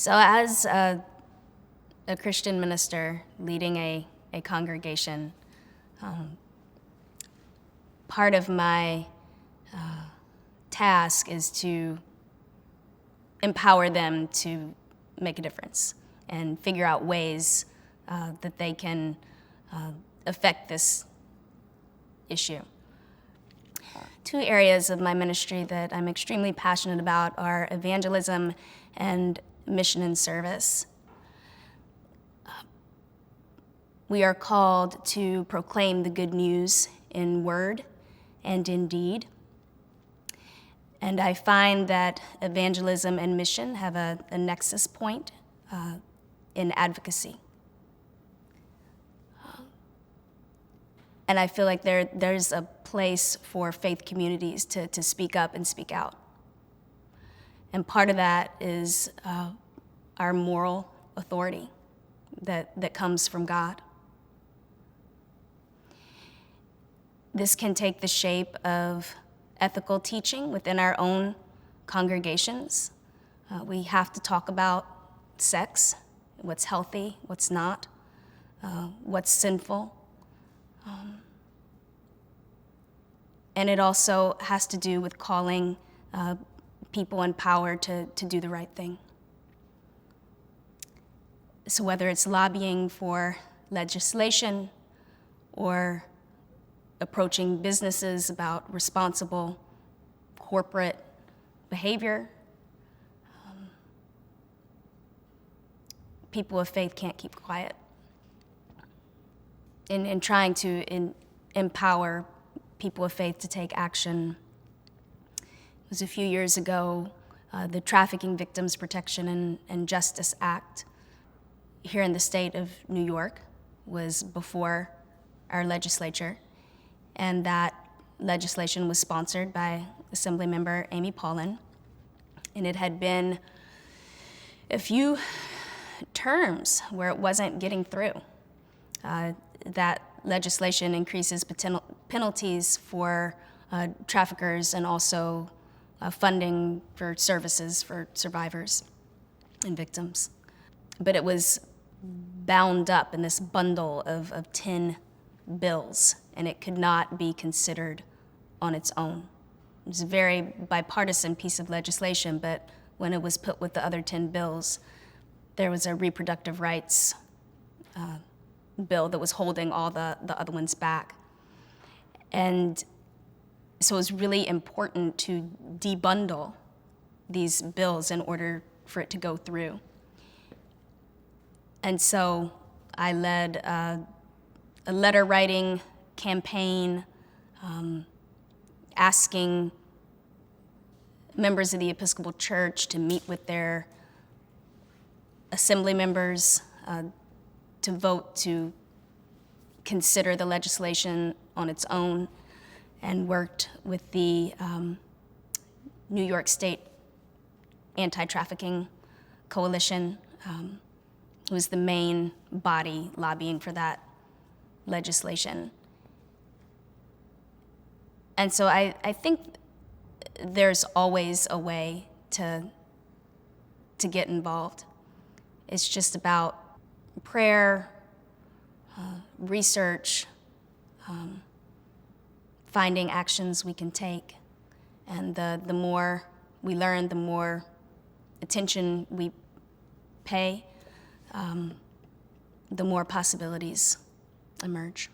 So as a Christian minister leading a congregation, part of my task is to empower them to make a difference and figure out ways that they can affect this issue. Two areas of my ministry that I'm extremely passionate about are evangelism and mission and service. We are called to proclaim the good news in word and in deed. And I find that evangelism and mission have a nexus point in advocacy. And I feel like there's a place for faith communities to speak up and speak out. And part of that is our moral authority that comes from God. This can take the shape of ethical teaching within our own congregations. We have to talk about sex, what's healthy, what's not, what's sinful. And it also has to do with calling people in power to do the right thing. So whether it's lobbying for legislation or approaching businesses about responsible corporate behavior, people of faith can't keep quiet. In trying to empower people of faith to take action. It was a few years ago, the Trafficking Victims Protection and Justice Act here in the state of New York was before our legislature, and that legislation was sponsored by Assemblymember Amy Paulin, and it had been a few terms where it wasn't getting through. That legislation increases penalties for traffickers and also funding for services for survivors and victims. But it was bound up in this bundle of 10 bills, and it could not be considered on its own. It was a very bipartisan piece of legislation, but when it was put with the other 10 bills, there was a reproductive rights bill that was holding all the other ones back. And so it was really important to debundle these bills in order for it to go through. And so I led a letter writing campaign asking members of the Episcopal Church to meet with their assembly members to vote to consider the legislation on its own, and worked with the New York State Anti-Trafficking Coalition, who was the main body lobbying for that legislation. And so I think there's always a way to get involved. It's just about prayer, research, finding actions we can take. And the more we learn, the more attention we pay, the more possibilities emerge.